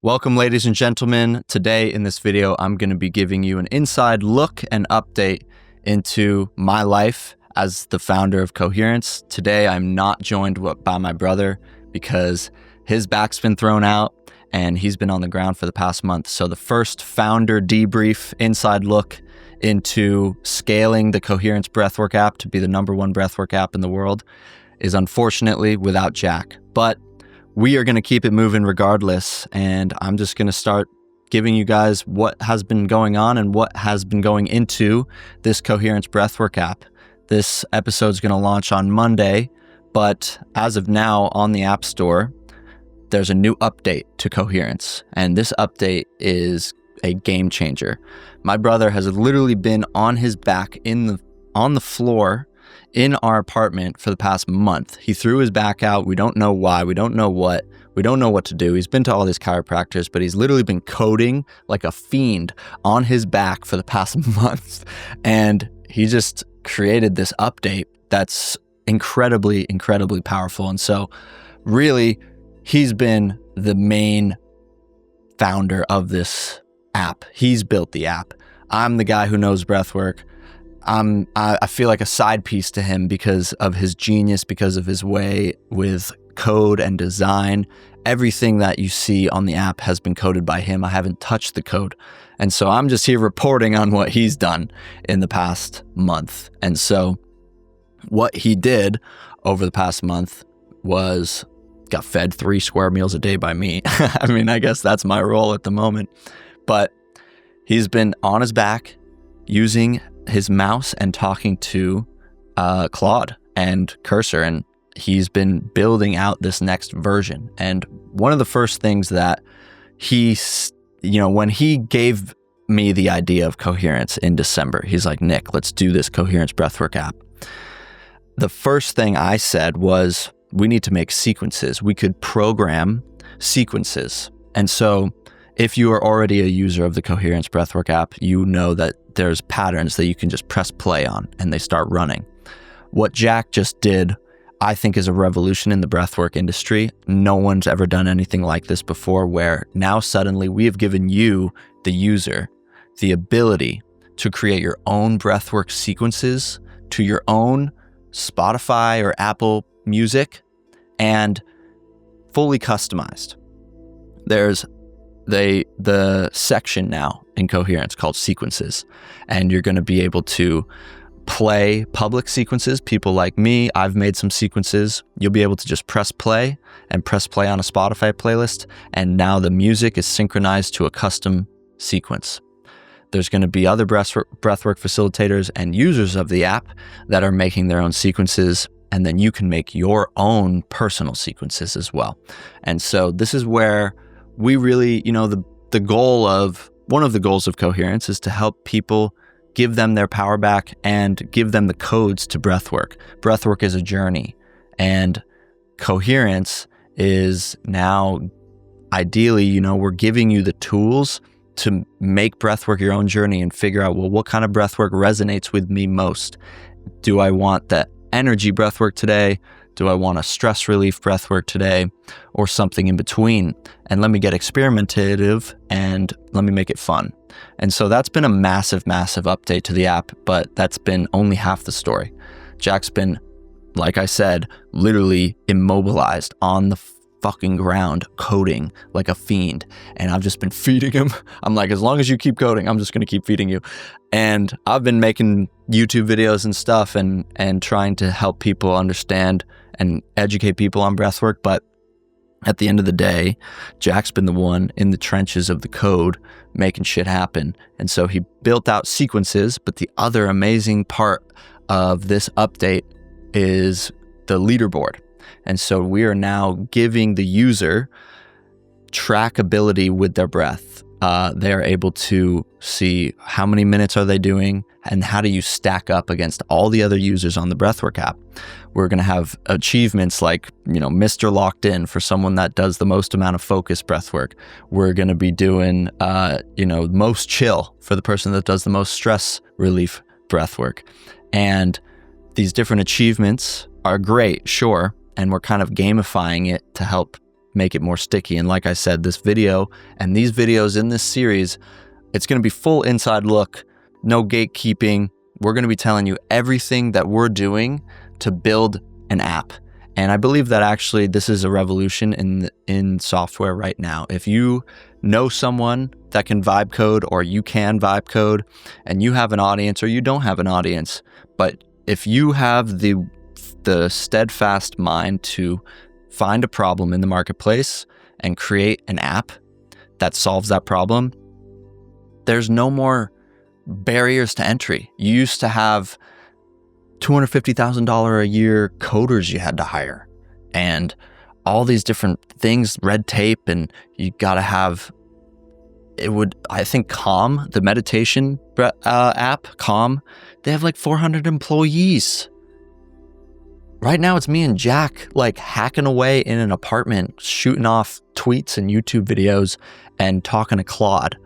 Welcome, ladies and gentlemen. Today in this video, I'm going to be giving you an inside look and update into my life as the founder of Coherence. Today, I'm not joined by my brother because his back's been thrown out and he's been on the ground for the past month. So the first founder debrief, inside look into scaling the Coherence Breathwork app to be the #1 breathwork app in the world is unfortunately without Jack. But we are going to keep it moving regardless, and I'm just going to start giving you guys what has been going on and what has been going into this Coherence Breathwork app. This episode is going to launch on Monday, but as of now on the App Store, there's a new update to Coherence, and this update is a game changer. My brother has literally been on his back on the floor in our apartment for the past month. He threw his back out. We don't know why. We don't know what. We don't know what to do. He's been to all these chiropractors, but he's literally been coding like a fiend on his back for the past month. And he just created this update that's incredibly, incredibly powerful. And so really, he's been the main founder of this app. He's built the app. I'm the guy who knows breathwork. I feel like a side piece to him because of his genius, because of his way with code and design. Everything that you see on the app has been coded by him. I haven't touched the code. And so I'm just here reporting on what he's done in the past month. And so what he did over the past month was got fed 3 square meals a day by me. I mean, I guess that's my role at the moment. But he's been on his back using his mouse and talking to Claude and Cursor, and he's been building out this next version. And one of the first things that when he gave me the idea of Coherence in December, he's like, Nick, let's do this Coherence Breathwork app. The first thing I said was, we need to make sequences. We could program sequences. And so if you are already a user of the Coherence Breathwork app, you know that there's patterns that you can just press play on and they start running. What Jack just did, I think, is a revolution in the breathwork industry. No one's ever done anything like this before, where now suddenly we have given you, the user, the ability to create your own breathwork sequences to your own Spotify or Apple Music and fully customized. There's the section now in Coherence called sequences, and you're going to be able to play public sequences. People like me, I've made some sequences. You'll be able to just press play on a Spotify playlist, and now the music is synchronized to a custom sequence. There's going to be other breathwork facilitators and users of the app that are making their own sequences, and then you can make your own personal sequences as well. And so this is where we really, one of the goals of Coherence is to help people, give them their power back and give them the codes to breathwork. Breathwork is a journey, and Coherence is now, ideally, we're giving you the tools to make breathwork your own journey and figure out, well, what kind of breathwork resonates with me most? Do I want the energy breathwork today? Do I want a stress relief breathwork today, or something in between? And let me get experimentative and let me make it fun. And so that's been a massive, massive update to the app, but that's been only half the story. Jack's been, like I said, literally immobilized on the fucking ground, coding like a fiend. And I've just been feeding him. I'm like, as long as you keep coding, I'm just going to keep feeding you. And I've been making YouTube videos and stuff and trying to help people understand and educate people on breathwork. But at the end of the day, Jack's been the one in the trenches of the code making shit happen. And so he built out sequences. But the other amazing part of this update is the leaderboard. And so we are now giving the user trackability with their breath. They are able to see how many minutes are they doing and how do you stack up against all the other users on the Breathwork app. We're going to have achievements like, Mr. Locked In for someone that does the most amount of focus breathwork. We're going to be doing, most chill for the person that does the most stress relief breathwork. And these different achievements are great, sure. And we're kind of gamifying it to help make it more sticky. And like I said, this video and these videos in this series, it's going to be full inside look, no gatekeeping. We're going to be telling you everything that we're doing to build an app. And I believe that actually this is a revolution in software right now. If you know someone that can vibe code, or you can vibe code, and you have an audience or you don't have an audience, but if you have the steadfast mind to find a problem in the marketplace and create an app that solves that problem, there's no more barriers to entry. You used to have $250,000 a year coders you had to hire, and all these different things, red tape, and you got to have, I think Calm, the meditation app, Calm, they have like 400 employees. Right now it's me and Jack like hacking away in an apartment, shooting off tweets and YouTube videos and talking to Claude.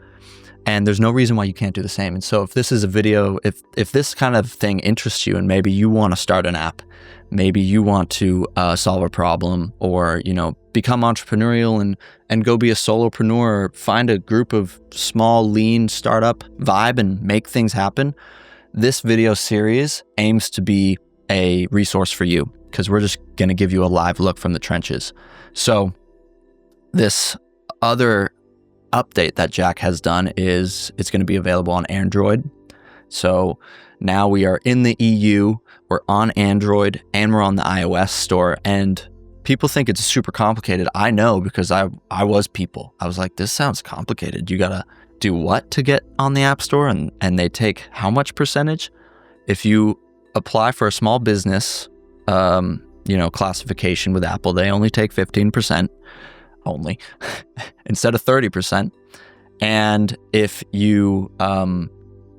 And there's no reason why you can't do the same. And so if this is a video, if this kind of thing interests you, and maybe you want to start an app, maybe you want to solve a problem, or, become entrepreneurial and go be a solopreneur, or find a group of small, lean startup vibe and make things happen, this video series aims to be a resource for you, because we're just going to give you a live look from the trenches. So this other update that Jack has done is it's going to be available on Android. So now we are in the EU, we're on Android, and we're on the iOS store. And people think it's super complicated. I know, because I was people. I was like, this sounds complicated. You got to do what to get on the App Store? And they take how much percentage? If you apply for a small business, classification with Apple, they only take 15%. Only instead of 30%. And if you,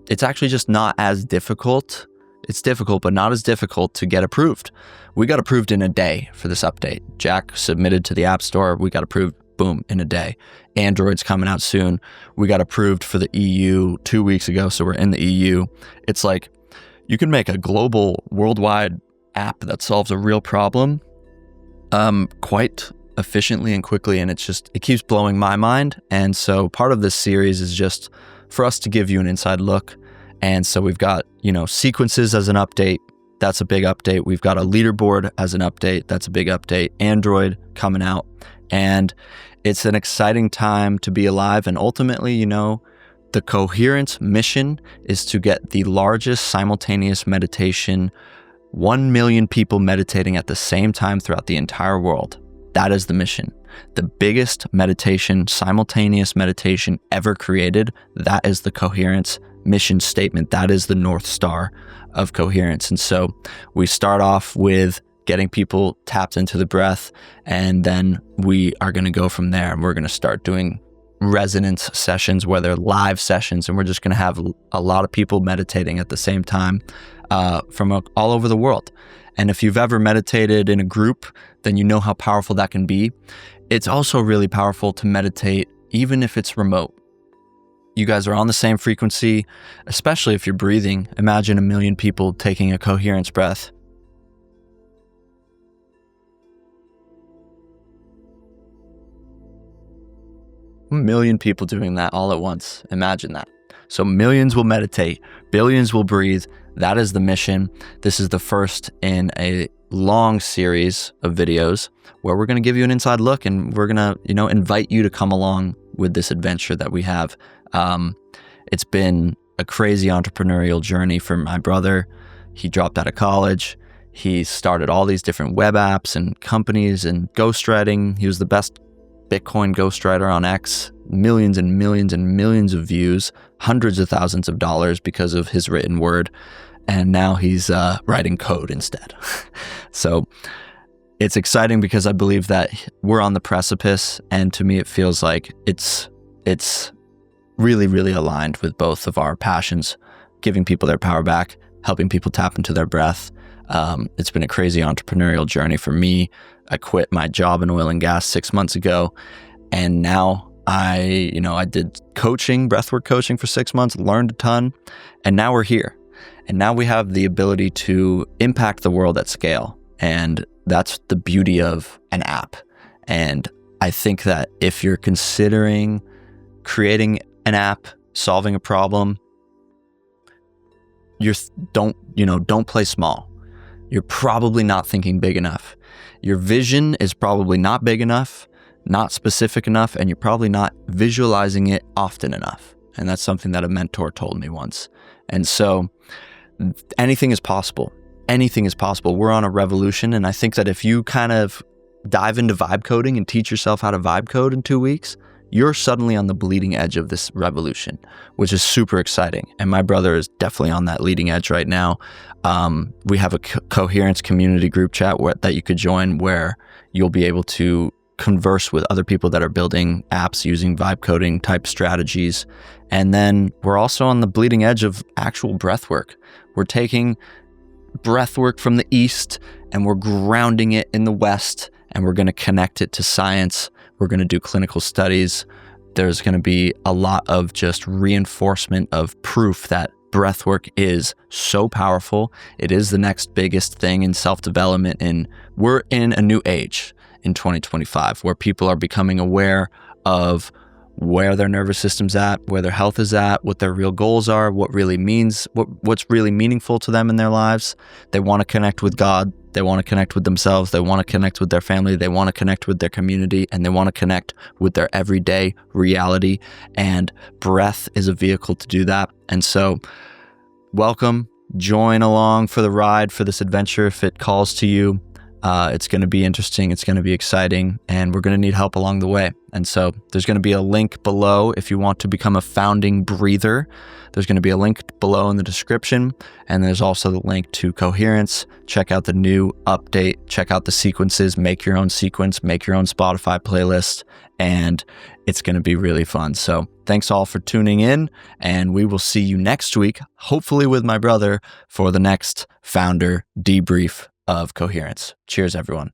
it's actually just not as difficult. It's difficult, but not as difficult to get approved. We got approved in a day for this update. Jack submitted to the App Store. We got approved, boom, in a day. Android's coming out soon. We got approved for the EU 2 weeks ago, so we're in the EU. It's like you can make a global, worldwide app that solves a real problem quite efficiently and quickly, and it keeps blowing my mind. And so part of this series is just for us to give you an inside look. And so we've got, sequences as an update. That's a big update. We've got a leaderboard as an update. That's a big update. Android coming out. And it's an exciting time to be alive. And ultimately, the Coherence mission is to get the largest simultaneous meditation, 1 million people meditating at the same time throughout the entire world. That is the mission. The biggest meditation, simultaneous meditation ever created. That is the Coherence mission statement. That is the North Star of Coherence. And so we start off with getting people tapped into the breath, and then we are going to go from there, and we're going to start doing resonance sessions where they're live sessions, and we're just going to have a lot of people meditating at the same time from all over the world. And if you've ever meditated in a group, then you know how powerful that can be. It's also really powerful to meditate even if it's remote. You guys are on the same frequency, especially if you're breathing. Imagine 1 million people taking a Coherence breath. A million people doing that all at once. Imagine that. So millions will meditate, billions will breathe. That is the mission. This is the first in a long series of videos where we're going to give you an inside look, and we're going to, invite you to come along with this adventure that we have. It's been a crazy entrepreneurial journey for my brother. He dropped out of college. He started all these different web apps and companies and ghostwriting. He was the best Bitcoin ghostwriter on X, millions and millions and millions of views, hundreds of thousands of dollars because of his written word. And now he's writing code instead. So it's exciting because I believe that we're on the precipice. And to me, it feels like it's really, really aligned with both of our passions, giving people their power back, helping people tap into their breath. It's been a crazy entrepreneurial journey for me. I quit my job in oil and gas 6 months ago. And now I did coaching, breathwork coaching for 6 months, learned a ton. And now we're here. And now we have the ability to impact the world at scale. And that's the beauty of an app. And I think that if you're considering creating an app, solving a problem, don't play small. You're probably not thinking big enough. Your vision is probably not big enough, not specific enough, and you're probably not visualizing it often enough. And that's something that a mentor told me once. And so anything is possible. Anything is possible. We're on a revolution. And I think that if you kind of dive into vibe coding and teach yourself how to vibe code in 2 weeks, you're suddenly on the bleeding edge of this revolution, which is super exciting. And my brother is definitely on that leading edge right now. We have a Coherence community group chat that you could join, where you'll be able to converse with other people that are building apps using vibe coding type strategies. And then we're also on the bleeding edge of actual breathwork. We're taking breathwork from the East and we're grounding it in the West, and we're going to connect it to science. We're going to do clinical studies. There's going to be a lot of just reinforcement of proof that breathwork is so powerful. It is the next biggest thing in self-development, and we're in a new age in 2025 where people are becoming aware of where their nervous system's at, where their health is at, what their real goals are, what's really meaningful to them in their lives. They want to connect with God. They want to connect with themselves. They want to connect with their family. They want to connect with their community, and they want to connect with their everyday reality. And breath is a vehicle to do that. And so welcome, join along for the ride, for this adventure if it calls to you. It's going to be interesting. It's going to be exciting, and we're going to need help along the way. And so there's going to be a link below if you want to become a founding breather. There's going to be a link below in the description, and there's also the link to Coherence. Check out the new update. Check out the sequences. Make your own sequence. Make your own Spotify playlist, and it's going to be really fun. So thanks all for tuning in, and we will see you next week, hopefully with my brother, for the next founder debrief of Coherence. Cheers, everyone.